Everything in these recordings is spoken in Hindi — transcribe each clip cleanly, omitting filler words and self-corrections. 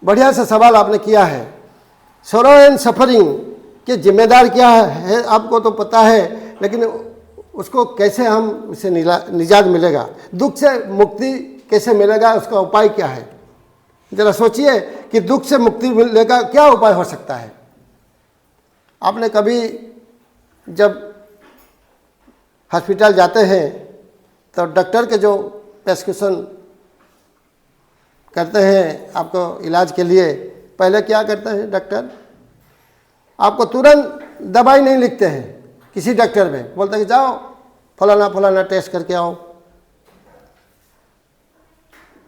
बढ़िया सा सवाल आपने किया है। सॉरो एंड सफरिंग के जिम्मेदार क्या है आपको तो पता है, लेकिन उसको कैसे हम उससे निजात मिलेगा, दुख से मुक्ति कैसे मिलेगा, उसका उपाय क्या है? जरा सोचिए कि दुख से मुक्ति मिलने का क्या उपाय हो सकता है। आपने कभी जब हॉस्पिटल जाते हैं तो डॉक्टर के जो प्रेस्क्रिप्शन करते हैं आपको इलाज के लिए, पहले क्या करते हैं डॉक्टर? आपको तुरंत दवाई नहीं लिखते हैं। किसी डॉक्टर में बोलते हैं कि जाओ फलाना फलाना टेस्ट करके आओ।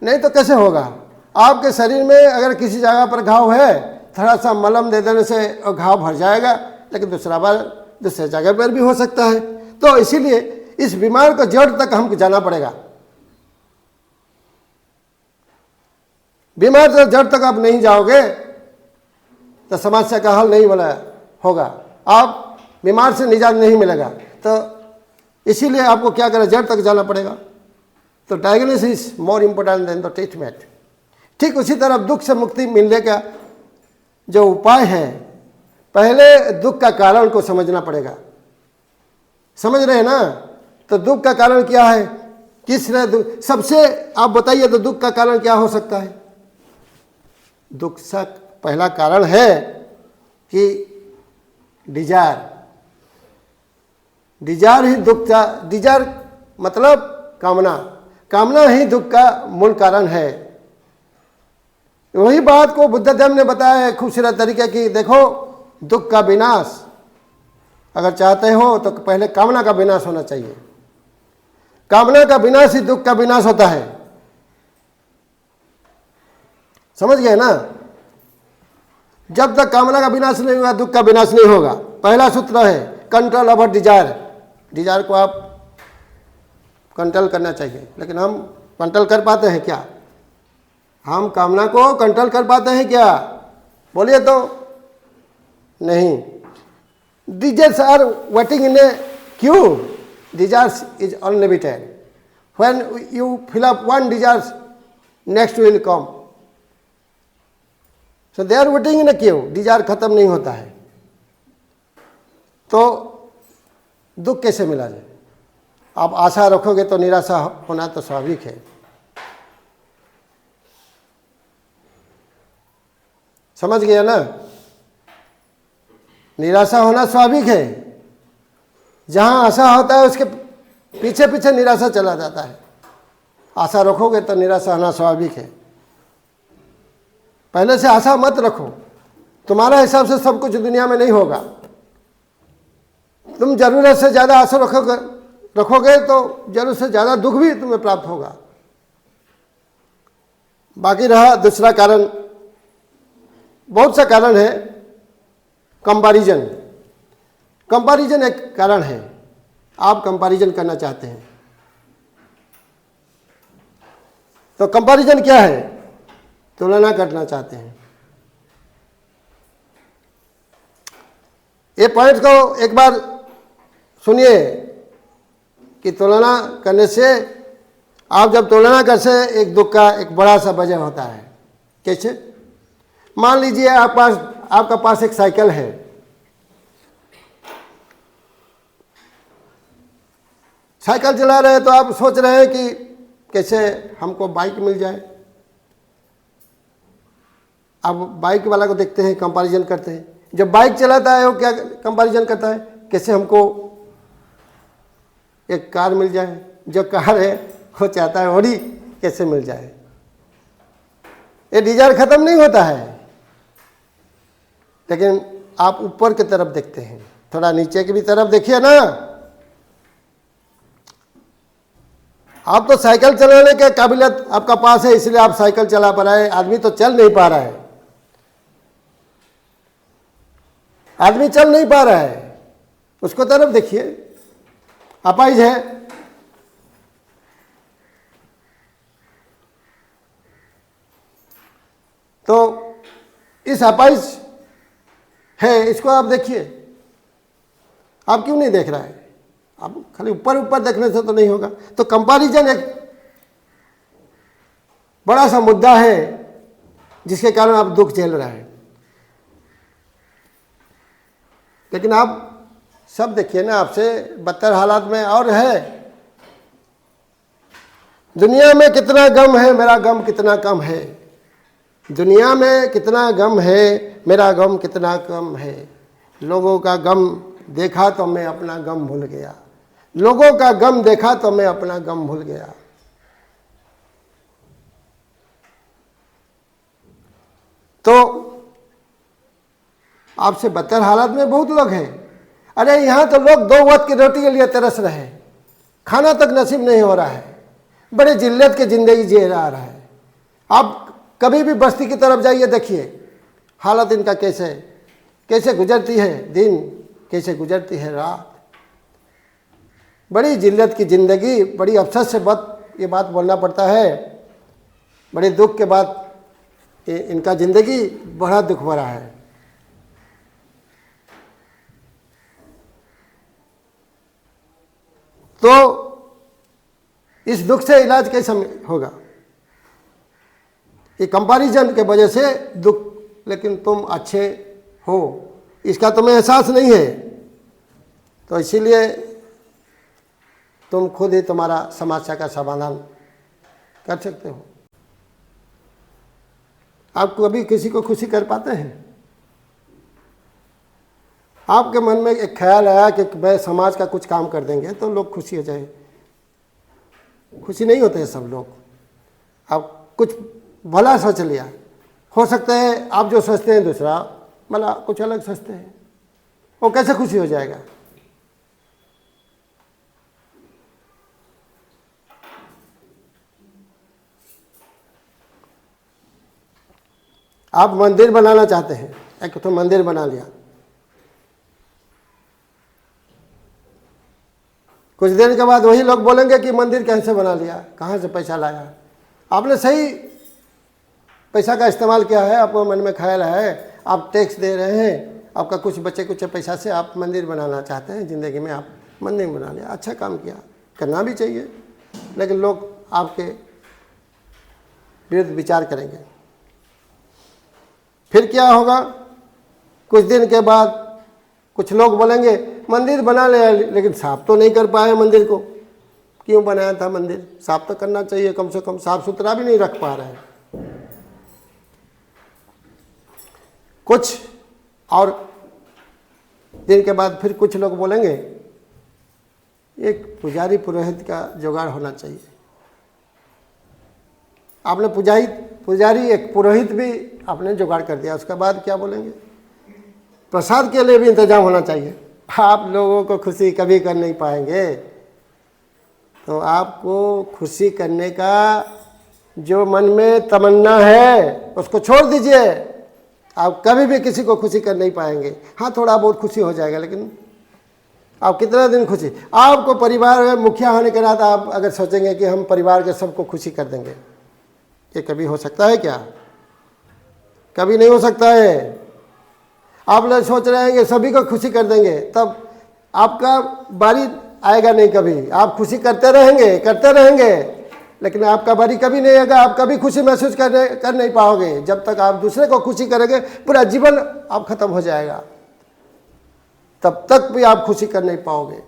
नहीं तो कैसे होगा? आपके शरीर में अगर किसी जगह पर घाव है, थोड़ा सा मलहम दे देने से घाव भर जाएगा, लेकिन दूसरे जगह पर भी हो सकता है। तो इसीलिए इस बीमार को जड़ तक हमको जाना पड़ेगा। बीमार तो जड़ तक आप नहीं जाओगे तो समस्या का हल नहीं बना होगा, आप बीमार से निजात नहीं मिलेगा। तो इसीलिए आपको क्या करें, जड़ तक जाना पड़ेगा। तो diagnosis more important then the treatment. ठीक उसी तरह दुख से मुक्ति मिलने का जो उपाय है, पहले दुख का कारण को समझना पड़ेगा। समझ रहे हैं ना? तो दुख का कारण क्या है, किसने सबसे आप बताइए तो दुख का कारण क्या हो सकता है? दुख का पहला कारण है कि डिजायर ही दुख का, डिजायर मतलब कामना ही दुख का मूल कारण है। वही बात को बुद्ध धर्म ने बताया है खूबसूरत तरीके की। देखो, दुख का विनाश अगर चाहते हो तो पहले कामना का विनाश होना चाहिए। कामना का विनाश ही दुख का विनाश होता है। समझ गए ना? जब तक कामना का विनाश नहीं होगा, दुख का विनाश नहीं होगा। पहला सूत्र है कंट्रोल ओवर डिजायर। डिजायर को आप कंट्रोल करना चाहिए, लेकिन हम कंट्रोल कर पाते हैं क्या? हम कामना को कंट्रोल कर पाते हैं क्या? बोलिए तो नहीं। Desires are waiting in a queue. Desires is unlimited. When you fill up one desire, next will come. So they are waiting in a queue. Desire खत्म नहीं होता है। तो दुख कैसे मिला जाए? आप आशा रखोगे तो निराशा होना तो स्वाभाविक है। समझ गया ना? निराशा होना स्वाभाविक है। जहाँ आशा होता है उसके पीछे पीछे निराशा चला जाता है। आशा रखोगे तो निराशा होना स्वाभाविक है। पहले से आशा मत रखो। तुम्हारा हिसाब से सब कुछ दुनिया में नहीं होगा। तुम जरूरत से ज़्यादा आशा रखोगे तो जरूरत से ज़्यादा दुख भी तुम्हें प्राप्त होगा। बाकी रहा दूसरा कारण, बहुत सा कारण है। कंपैरिजन एक कारण है। आप कंपैरिजन करना चाहते हैं तो कंपैरिजन क्या है? तुलना करना चाहते हैं। ये पॉइंट को एक बार सुनिए कि तुलना करने से, आप जब तुलना करते हैं एक दुख का एक बड़ा सा वजह होता है। कैसे? मान लीजिए आपका पास एक साइकिल है। साइकिल चला रहे हैं तो आप सोच रहे हैं कि कैसे हमको बाइक मिल जाए। अब बाइक वाला को देखते हैं, कंपैरिजन करते हैं। जब बाइक चलाता है वो क्या कंपैरिजन करता है? कैसे हमको एक कार मिल जाए। जो कार है वो चाहता है ऑडी कैसे मिल जाए। ये डिजायर खत्म नहीं होता है। लेकिन आप ऊपर की तरफ देखते हैं, थोड़ा नीचे की भी तरफ देखिए ना। आप तो साइकिल चलाने के काबिलियत आपका पास है, इसलिए आप साइकिल चला पा रहे हैं। आदमी तो चल नहीं पा रहा है। आदमी चल नहीं पा रहा है, उसको तरफ देखिए, अपाहिज है। तो इस अपाहिज है, इसको आप देखिए। आप क्यों नहीं देख रहा है? आप खाली ऊपर ऊपर देखने से तो नहीं होगा। तो कंपैरिजन एक बड़ा सा मुद्दा है जिसके कारण आप दुख झेल रहे हैं। लेकिन आप सब देखिए ना, आपसे बदतर हालात में और है। दुनिया में कितना गम है, मेरा गम कितना कम है। दुनिया में कितना गम है, मेरा गम कितना कम है। लोगों का गम देखा तो मैं अपना गम भूल गया। लोगों का गम देखा तो मैं अपना गम भूल गया। तो आपसे बदतर हालात में बहुत लोग हैं। अरे यहाँ तो लोग 2 वक्त की रोटी के लिए तरस रहे हैं, खाना तक नसीब नहीं हो रहा है, बड़े जिल्लत की ज़िंदगी जी रहा है। आप कभी भी बस्ती की तरफ जाइए, देखिए हालत इनका कैसे गुजरती है दिन, कैसे गुजरती है रात। बड़ी जिल्लत की ज़िंदगी, बड़ी अफसोस से ये बात बोलना पड़ता है। बड़े दुख के बाद इनका ज़िंदगी बड़ा दुख भरा है। तो इस दुख से इलाज कैसे होगा? ये कंपैरिजन के वजह से दुख, लेकिन तुम अच्छे हो इसका तुम्हें एहसास नहीं है, तो इसीलिए तुम खुद ही तुम्हारा समस्या का समाधान कर सकते हो। आप कभी किसी को खुशी कर पाते हैं? आपके मन में एक ख्याल आया कि मैं समाज का कुछ काम कर देंगे तो लोग खुशी हो जाए। खुशी नहीं होते हैं सब लोग। आप कुछ भला सोच लिया, हो सकता है आप जो सोचते हैं दूसरा भला कुछ अलग सोचते हैं, वो कैसे खुशी हो जाएगा? आप मंदिर बनाना चाहते हैं, एक तो मंदिर बना लिया, कुछ देर के बाद वही लोग बोलेंगे कि मंदिर कैसे बना लिया, कहाँ से पैसा लाया? आपने सही पैसा का इस्तेमाल किया है, आपको मन में ख्याल है, आप टैक्स दे रहे हैं, आपका कुछ बचे कुछ पैसा से आप मंदिर बनाना चाहते हैं ज़िंदगी में, आप मंदिर बना लिया, अच्छा काम किया, करना भी चाहिए। लेकिन लोग आपके विरुद्ध विचार करेंगे, फिर क्या होगा? कुछ दिन के बाद कुछ लोग बोलेंगे मंदिर बना लिया लेकिन साफ तो नहीं कर पाए मंदिर को। क्यों बनाया था मंदिर? साफ तो करना चाहिए, कम से कम साफ सुथरा भी नहीं रख पा रहे हैं। कुछ और दिन के बाद फिर कुछ लोग बोलेंगे एक पुजारी पुरोहित का जुगाड़ होना चाहिए। आपने पुजारी एक पुरोहित भी आपने जुगाड़ कर दिया, उसके बाद क्या बोलेंगे? प्रसाद के लिए भी इंतजाम होना चाहिए। आप लोगों को खुशी कभी कर नहीं पाएंगे, तो आपको खुशी करने का जो मन में तमन्ना है उसको छोड़ दीजिए। आप कभी भी किसी को खुशी कर नहीं पाएंगे। हाँ, थोड़ा बहुत खुशी हो जाएगा, लेकिन आप कितना दिन खुशी? आपको परिवार में मुखिया होने के नाते आप अगर सोचेंगे कि हम परिवार के सबको खुशी कर देंगे, ये कभी हो सकता है क्या? कभी नहीं हो सकता है। आप लोग सोच रहे हैं कि सभी को खुशी कर देंगे, तब आपका बारी आएगा नहीं कभी। आप खुशी करते रहेंगे, लेकिन आपका बारी कभी नहीं आएगा। आप कभी खुशी महसूस कर नहीं पाओगे। जब तक आप दूसरे को खुशी करेंगे, पूरा जीवन आप खत्म हो जाएगा, तब तक भी आप खुशी कर नहीं पाओगे।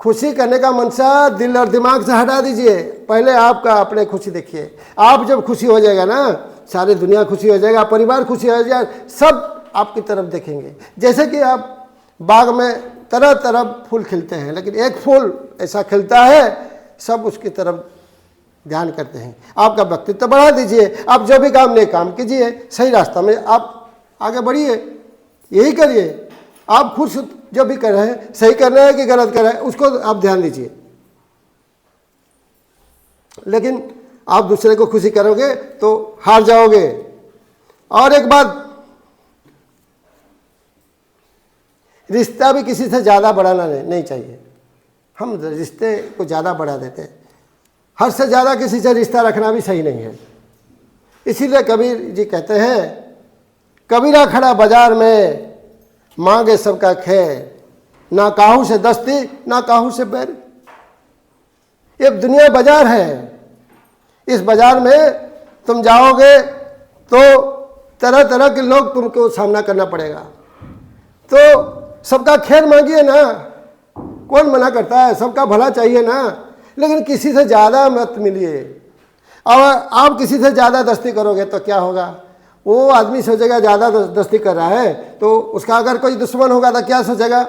खुशी करने का मनसा दिल और दिमाग से हटा दीजिए। पहले आपका अपने खुशी देखिए। आप जब खुशी हो जाएगा ना, सारी दुनिया खुशी हो जाएगा, परिवार खुशी हो जाएगा, सब आपकी तरफ देखेंगे। जैसे कि आप बाग में तरह तरह फूल खिलते हैं, लेकिन एक फूल ऐसा खिलता है सब उसकी तरफ ध्यान करते हैं। आपका व्यक्तित्व बढ़ा दीजिए। आप जो भी काम नहीं काम कीजिए, सही रास्ता में आप आगे बढ़िए, यही करिए। आप खुद जो भी कर रहे हैं, सही कर रहे हैं कि गलत कर रहे हैं, उसको आप ध्यान दीजिए। लेकिन आप दूसरे को खुशी करोगे तो हार जाओगे। और एक बात, रिश्ता भी किसी से ज़्यादा बढ़ाना नहीं चाहिए। हम रिश्ते को ज़्यादा बढ़ा देते हैं। हद से ज़्यादा किसी से रिश्ता रखना भी सही नहीं है। इसीलिए कबीर जी कहते हैं, कबीरा खड़ा बाजार में मांगे सबका खैर, ना काहू से दस्ती ना काहू से बैर। ये दुनिया बाजार है। इस बाजार में तुम जाओगे तो तरह तरह के लोग तुमको सामना करना पड़ेगा। तो सबका खैर मांगिए ना, कौन मना करता है, सबका भला चाहिए ना, लेकिन किसी से ज़्यादा मत मिलिए। और आप किसी से ज़्यादा दोस्ती करोगे तो क्या होगा, वो आदमी सोचेगा ज़्यादा दोस्ती कर रहा है तो उसका अगर कोई दुश्मन होगा तो क्या सोचेगा,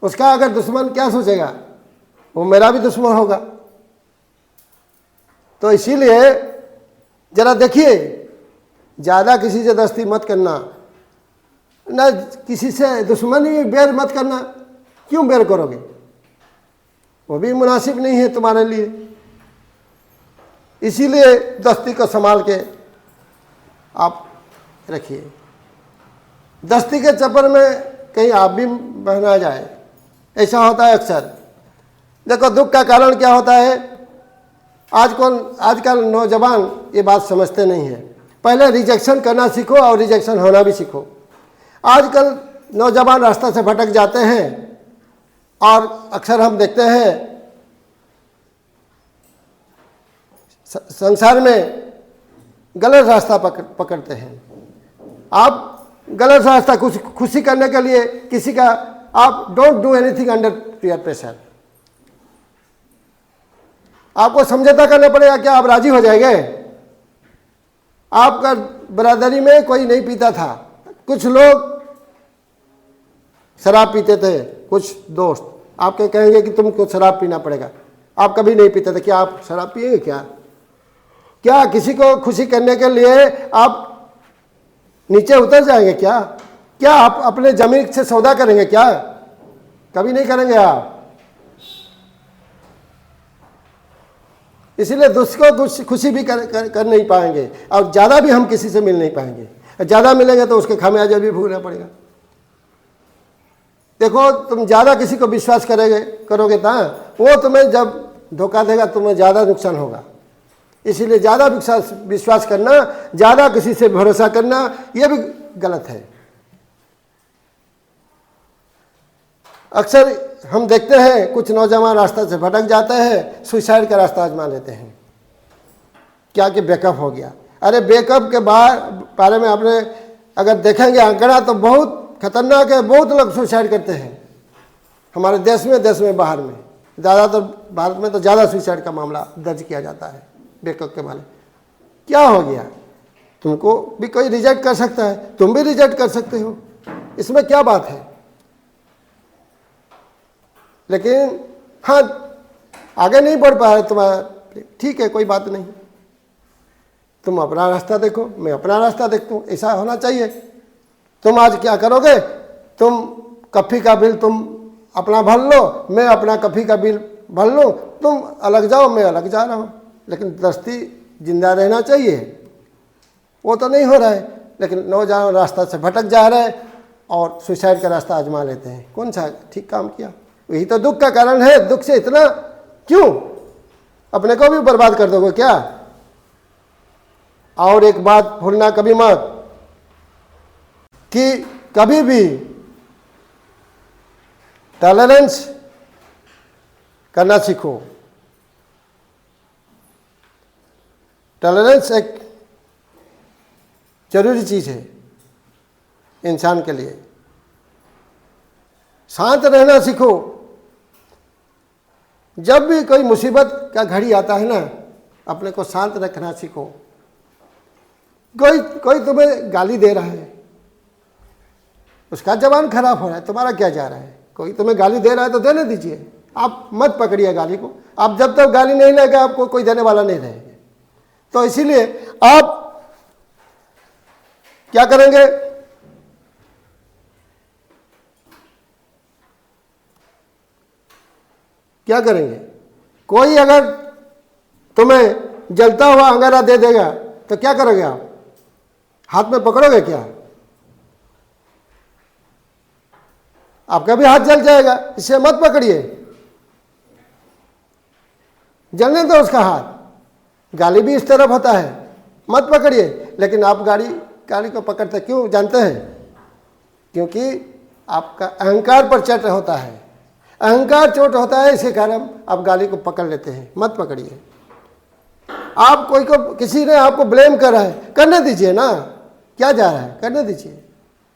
उसका अगर दुश्मन क्या सोचेगा, वो मेरा भी दुश्मन होगा। तो इसीलिए ज़रा देखिए, ज़्यादा किसी से दोस्ती मत करना, ना किसी से दुश्मनी बैर मत करना। क्यों बैर करोगे, वो भी मुनासिब नहीं है तुम्हारे लिए। इसीलिए दोस्ती को संभाल के आप रखिए। दोस्ती के चक्कर में कहीं आप भी बहना जाए, ऐसा होता है अक्सर। देखो दुख का कारण क्या होता है, आजकल नौजवान ये बात समझते नहीं है। पहले रिजेक्शन करना सीखो और रिजेक्शन होना भी सीखो। आजकल नौजवान रास्ता से भटक जाते हैं और अक्सर हम देखते हैं संसार में गलत रास्ता पकड़ते हैं। आप गलत रास्ता कुछ खुशी करने के लिए किसी का, आप don't do anything under peer pressure. आपको समझौता करना पड़ेगा, क्या आप राजी हो जाएंगे? आपका बरादरी में कोई नहीं पीता था, कुछ लोग शराब पीते थे, कुछ दोस्त आपके कहेंगे कि तुमको शराब पीना पड़ेगा, आप कभी नहीं पीते थे, क्या आप शराब पिएंगे? क्या किसी को खुशी करने के लिए आप नीचे उतर जाएंगे? क्या आप अपने जमीन से सौदा करेंगे? क्या कभी नहीं करेंगे आप। इसीलिए दूसरों को खुशी भी कर नहीं पाएंगे और ज़्यादा भी हम किसी से मिल नहीं पाएंगे। ज़्यादा मिलेंगे तो उसके खामियाजा भी भुगतना पड़ेगा। देखो तुम ज़्यादा किसी को विश्वास करोगे ना, वो तुम्हें जब धोखा देगा तुम्हें ज़्यादा नुकसान होगा। इसीलिए ज़्यादा विश्वास करना, ज़्यादा किसी से भरोसा करना, यह भी गलत है। अक्सर हम देखते हैं कुछ नौजवान रास्ता से भटक जाते हैं, सुसाइड का रास्ता आजमा लेते हैं। क्या कि ब्रेकअप हो गया। अरे ब्रेकअप के बारे में आपने अगर देखेंगे आंकड़ा तो बहुत खतरनाक है। बहुत लोग सुसाइड करते हैं हमारे देश में बाहर में। ज़्यादातर भारत में तो ज़्यादा सुसाइड का मामला दर्ज किया जाता है ब्रेकअप के बारे। क्या हो गया, तुमको भी कोई रिजेक्ट कर सकता है, तुम भी रिजेक्ट कर सकते हो, इसमें क्या बात है। लेकिन हाँ, आगे नहीं बढ़ पा रहे तुम्हारा, ठीक है, कोई बात नहीं, तुम अपना रास्ता देखो, मैं अपना रास्ता देखता हूँ, ऐसा होना चाहिए। तुम आज क्या करोगे, तुम कॉफ़ी का बिल तुम अपना भर लो, मैं अपना कॉफ़ी का बिल भर लूँ, तुम अलग जाओ, मैं अलग जा रहा हूँ। लेकिन दोस्ती जिंदा रहना चाहिए, वो तो नहीं हो रहा है। लेकिन नौजवान रास्ता से भटक जा रहे हैं और सुसाइड का रास्ता आजमा लेते हैं। कौन सा ठीक काम किया? यही तो दुख का कारण है। दुख से इतना क्यों अपने को भी बर्बाद कर दोगे क्या? और एक बात भूलना कभी मत कि कभी भी टॉलरेंस करना सीखो। टॉलरेंस एक जरूरी चीज़ है इंसान के लिए। शांत रहना सीखो। जब भी कोई मुसीबत का घड़ी आता है ना, अपने को शांत रखना सीखो। कोई तुम्हें गाली दे रहा है, उसका जबान खराब हो रहा है, तुम्हारा क्या जा रहा है? कोई तुम्हें गाली दे रहा है तो देने दीजिए, आप मत पकड़िए गाली को। आप जब तक गाली नहीं लेगा आपको कोई देने वाला नहीं रहेगा। तो इसीलिए आप क्या करेंगे, क्या करेंगे? कोई अगर तुम्हें जलता हुआ अंगारा दे देगा तो क्या करोगे आप? हाथ में पकड़ोगे क्या? आपका भी हाथ जल जाएगा। इसे मत पकड़िए, जलने दो उसका हाथ। गाली भी इस तरफ होता है, मत पकड़िए। लेकिन आप गाली को पकड़ते क्यों जानते हैं? क्योंकि आपका अहंकार पर चोट होता है। अहंकार चोट होता है, इसी कारण आप गाली को पकड़ लेते हैं। मत पकड़िए। आप कोई को किसी ने आपको ब्लेम कर रहा है, करने दीजिए ना, क्या जा रहा है, करने दीजिए।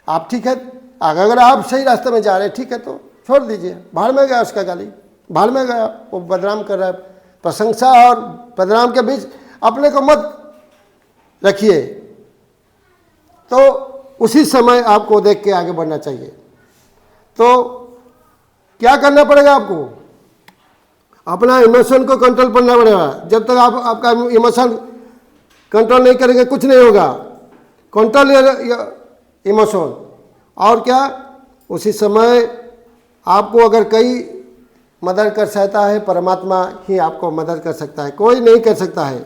आप ठीक है, अगर आप सही रास्ते में जा रहे हैं ठीक है तो छोड़ दीजिए, भाड़ में गया उसका गाली, भाड़ में गया, वो बदनाम कर रहा है। प्रशंसा और बदनाम के बीच अपने को मत रखिए। तो उसी समय आपको देख के आगे बढ़ना चाहिए। तो क्या करना पड़ेगा आपको? अपना इमोशन को कंट्रोल करना पड़ेगा। जब तक आप आपका इमोशन कंट्रोल नहीं करेंगे कुछ नहीं होगा। Control emotion. और क्या, उसी समय आपको अगर कई मदद कर सकता है, परमात्मा ही आपको मदद कर सकता है, कोई नहीं कर सकता है।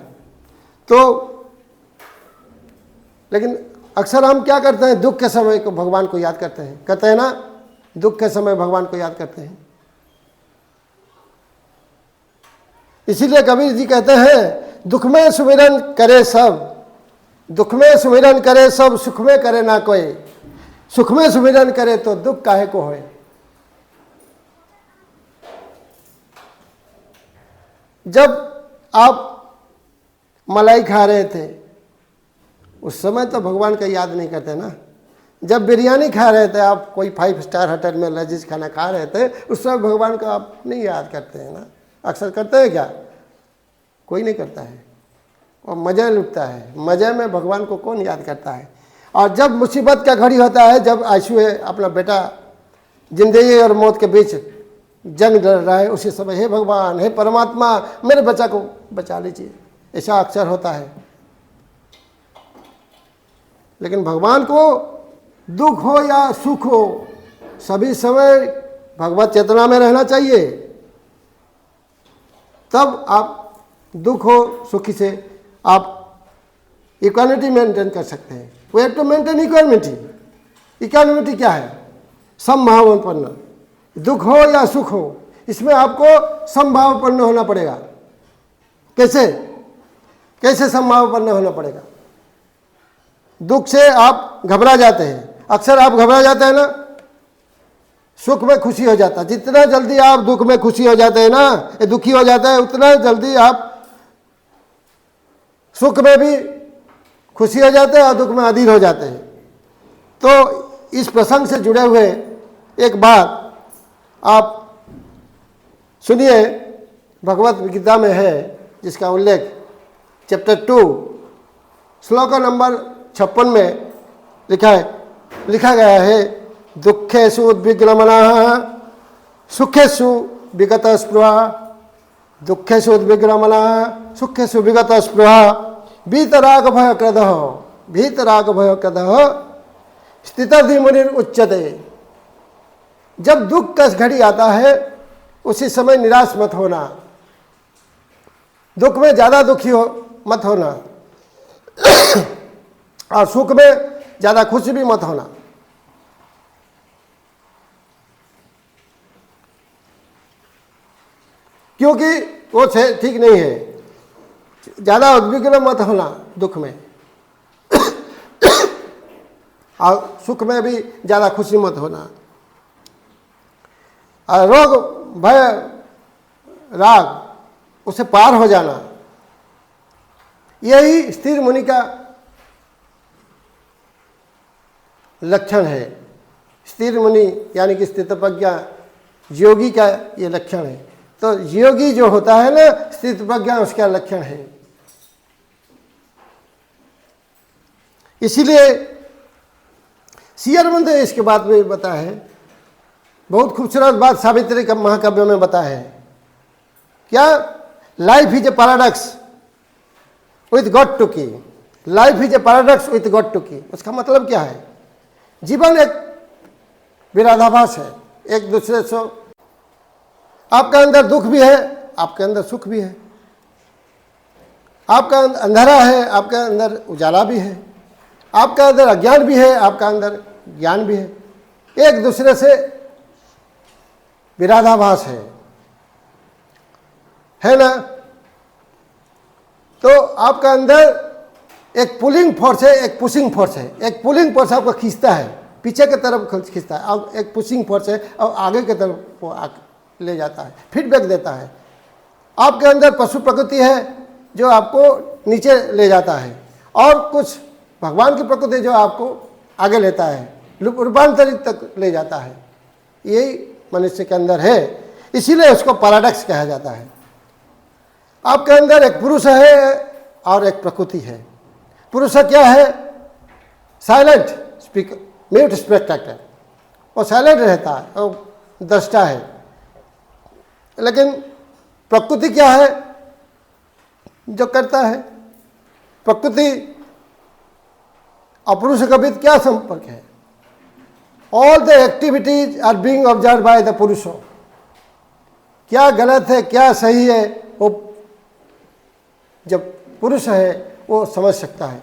तो लेकिन अक्सर हम क्या करते हैं, दुख के समय को भगवान को याद करते हैं, कहते हैं ना, दुख के समय भगवान को याद करते हैं। इसीलिए कबीर जी कहते हैं, दुख में सुमिरन करे सब, दुख में सुमिरन करे सब, सुख में करे ना कोई, सुख में सुमिरन करे तो दुख काहे को होए। जब आप मलाई खा रहे थे उस समय तो भगवान का याद नहीं करते ना। जब बिरयानी खा रहे थे आप, कोई 5 स्टार होटल में लजीज खाना खा रहे थे, उस समय भगवान को आप नहीं याद करते हैं ना। अक्सर करते हैं क्या? कोई नहीं करता है। और मज़े लुटता है, मज़े में भगवान को कौन याद करता है। और जब मुसीबत का घड़ी होता है, जब आंसू है, अपना बेटा जिंदगी और मौत के बीच जंग लड़ रहा है, उसी समय हे भगवान, हे परमात्मा, मेरे बच्चा को बचा लीजिए, ऐसा अक्सर होता है। लेकिन भगवान को दुख हो या सुख हो, सभी समय भगवत चेतना में रहना चाहिए। तब आप दुख हो सुखी से आप इक्वालिटी मेंटेन कर सकते हैं। We have to maintain equality. Equality क्या है? समभावापन्न। दुख हो या सुख हो, इसमें आपको समभावापन्न होना पड़ेगा। कैसे कैसे समभावापन्न होना पड़ेगा? दुख से आप घबरा जाते हैं, अक्सर आप घबरा जाते हैं ना, सुख में खुशी हो जाता है। जितना जल्दी आप दुख में खुशी हो जाते हैं ना, दुखी हो जाता है, उतना जल्दी आप सुख में भी खुशी हो जाते हैं और दुख में अधीर हो जाते हैं। तो इस प्रसंग से जुड़े हुए एक बात आप सुनिए, भगवत गीता में है, जिसका उल्लेख चैप्टर 2 श्लोक नंबर 56 में लिखा गया है, दुखेषु उद्विग्नमनः सुखेषु विगत स्पृहा, दुखेषु उद्विग्नमनः सुखेषु विगत स्पृहा, वीतराग भय क्रदः, वीतराग भय क्रदः स्थितधि मुनिर उच्यते। जब दुख का घड़ी आता है उसी समय निराश मत होना, दुख में ज़्यादा दुखी मत होना और सुख में ज़्यादा खुशी भी मत होना। क्योंकि वो ठीक नहीं है। ज़्यादा उद्विग्न मत होना दुख में और सुख में भी ज़्यादा खुशी मत होना। और रोग भय राग उसे पार हो जाना, यही स्थिर मुनि का लक्षण है। स्थिर मुनि यानी कि स्थितप्रज्ञा योगी का ये लक्षण है। तो योगी जो होता है ना, स्थितप्रज्ञा उसका लक्षण है। इसीलिए श्री अरविंद ने इसके बाद में बताया है, बहुत खूबसूरत बात सावित्री का महाकाव्य में बताया है। क्या? Life is a paradox with God to key. Life is a paradox with God to key. उसका मतलब क्या है? जीवन एक विरोधाभास है एक दूसरे से। आपका अंदर दुख भी है, आपके अंदर सुख भी है। आपका अंधेरा है, आपका अंदर उजाला भी है। आपका अंदर अज्ञान भी है, आपका अंदर ज्ञान भी है। एक दूसरे से विरोधाभास है ना। तो आपका अंदर एक पुलिंग फोर्स है, एक पुशिंग फोर्स है। एक पुलिंग फोर्स आपको खींचता है, पीछे की तरफ खींचता है, और एक पुशिंग फोर्स है और आगे की तरफ वो ले जाता है, फीडबैक देता है। आपके अंदर पशु प्रकृति है, जो आपको नीचे ले जाता है, और कुछ भगवान की प्रकृति जो आपको आगे लेता है, रूपांतरित तक ले जाता है। यही मनुष्य के अंदर है, इसीलिए उसको पैराडॉक्स कहा जाता है। आपके अंदर एक पुरुष है और एक प्रकृति है। पुरुष क्या है? साइलेंट स्पीकर, म्यूट स्पेक्टेटर, वो साइलेंट रहता है, वो दृष्टा है। लेकिन प्रकृति क्या है? जो करता है। प्रकृति और पुरुष का बीच क्या संपर्क है? All the activities are being observe by the पुरुषो। क्या गलत है, क्या सही है, वो जब पुरुष है वो समझ सकता है।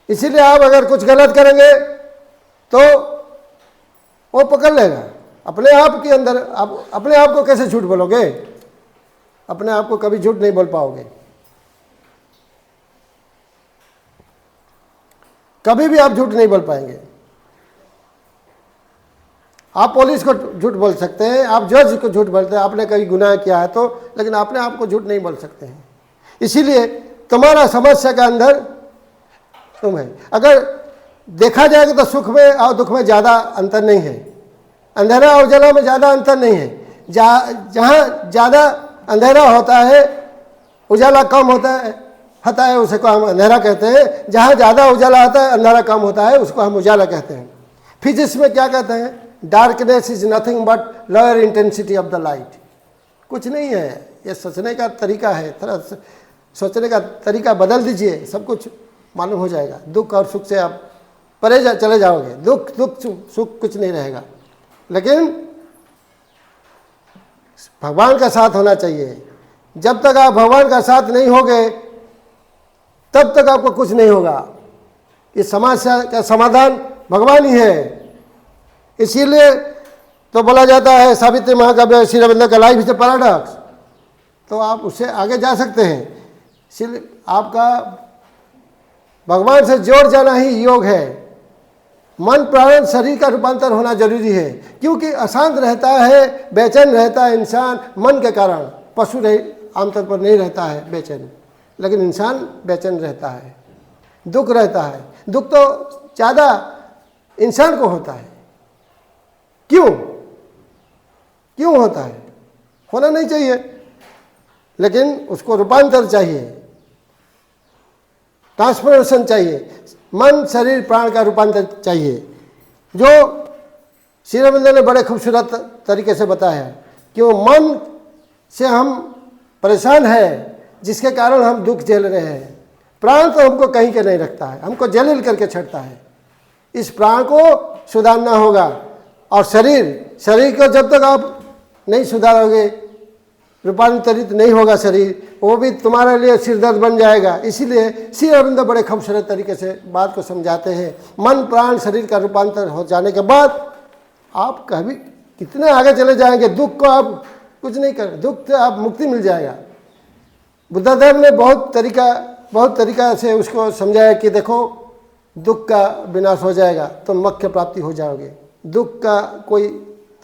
इसीलिए आप अगर कुछ गलत करेंगे तो वो पकड़ लेगा। अपने आप के अंदर आप अपने आप को कैसे झूठ बोलोगे? अपने आप को कभी झूठ नहीं बोल पाओगे, कभी भी आप झूठ नहीं बोल पाएंगे। आप पुलिस को झूठ बोल सकते हैं, आप जज को झूठ बोलते हैं, आपने कभी गुनाह किया है तो, लेकिन अपने आप को झूठ नहीं बोल सकते हैं। इसीलिए तुम्हारा समस्या का अंदर तुम है। अगर देखा जाएगा तो सुख में और दुख में ज़्यादा अंतर नहीं है, अंधेरा और उजाला में ज़्यादा अंतर नहीं है। जहाँ ज़्यादा अंधेरा होता है, उजाला कम होता है उसे को हम अंधेरा कहते हैं। जहाँ ज़्यादा उजाला होता है, अंधेरा कम होता है, उसको हम उजाला कहते हैं। फिजिक्स में क्या कहते हैं? Darkness is nothing but lower intensity of the light. कुछ नहीं है, ये सोचने का तरीका है। थोड़ा सोचने का तरीका बदल दीजिए, सब कुछ मालूम हो जाएगा। दुख और सुख से आप परे चले जाओगे। दुख सुख कुछ नहीं रहेगा। लेकिन भगवान का साथ होना चाहिए। जब तक आप भगवान का साथ नहीं होगे तब तक आपको कुछ नहीं होगा। इस समस्या का समाधान भगवान ही है। इसीलिए तो बोला जाता है सावित्री महाकाव्य श्री अरविंद का लाइफ इज ए पैराडॉक्स। तो आप उससे आगे जा सकते हैं। इसलिए आपका भगवान से जोड़ जाना ही योग है। मन प्राण शरीर का रूपांतर होना जरूरी है, क्योंकि अशांत रहता है, बेचैन रहता है इंसान मन के कारण। पशु आमतौर पर नहीं रहता है बेचैन, लेकिन इंसान बेचैन रहता है, दुख रहता है। दुख तो ज़्यादा इंसान को होता है। क्यों होता है? होना नहीं चाहिए, लेकिन उसको रूपांतर चाहिए, ट्रांसफॉर्मेशन चाहिए। मन शरीर प्राण का रूपांतर चाहिए, जो श्री अरविंद ने बड़े खूबसूरत तरीके से बताया है कि वो मन से हम परेशान हैं, जिसके कारण हम दुख झेल रहे हैं। प्राण तो हमको कहीं के नहीं रखता है, हमको जलील करके छड़ता है। इस प्राण को सुधारना होगा। और शरीर को जब तक आप नहीं सुधारोगे, रूपांतरित नहीं होगा शरीर, वो भी तुम्हारे लिए सिरदर्द बन जाएगा। इसीलिए श्री अरविंद बड़े खूबसूरत तरीके से बात को समझाते हैं। मन प्राण शरीर का रूपांतर हो जाने के बाद आप कभी कितने आगे चले जाएंगे। दुख को आप कुछ नहीं करें, दुख से आप मुक्ति मिल जाएगा। बुद्धदेव ने बहुत तरीका से उसको समझाया कि देखो, दुख का विनाश हो जाएगा तो मोक्ष प्राप्ति हो जाओगे। दुख का कोई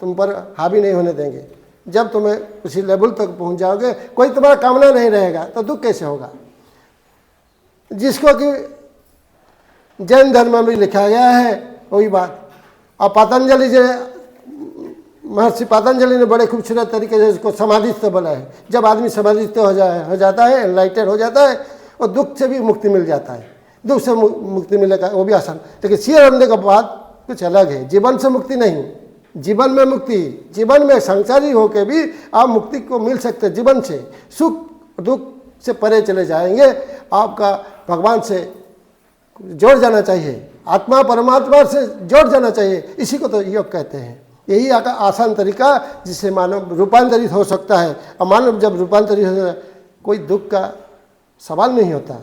तुम पर हावी नहीं होने देंगे। जब तुम्हें उसी लेवल तक पहुंच जाओगे, कोई तुम्हारा कामना नहीं रहेगा, तो दुख कैसे होगा? जिसको कि जैन धर्म में भी लिखा गया है वही बात। और पतंजलि जो महर्षि पतंजलि ने बड़े खूबसूरत तरीके से इसको समाधिस्थ बोला है। जब आदमी समाधिस्थ हो जाता है, एनलाइटेड हो जाता है, और दुख से भी मुक्ति मिल जाता है। दुख से मुक्ति मिलेगा वो भी आसान। लेकिन श्री अरविंद का बात कुछ अलग है। जीवन से मुक्ति नहीं, जीवन में मुक्ति। जीवन में संसारी होकर भी आप मुक्ति को मिल सकते हैं। जीवन से सुख दुख से परे चले जाएंगे। आपका भगवान से जोड़ जाना चाहिए, आत्मा परमात्मा से जोड़ जाना चाहिए। इसी को तो योग कहते हैं। यही आसान तरीका जिससे मानव रूपांतरित हो सकता है। और मानव जब रूपांतरित होता है, कोई दुख का सवाल नहीं होता।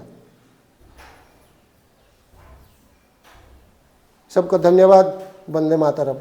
सबको धन्यवाद। वंदे मातरम।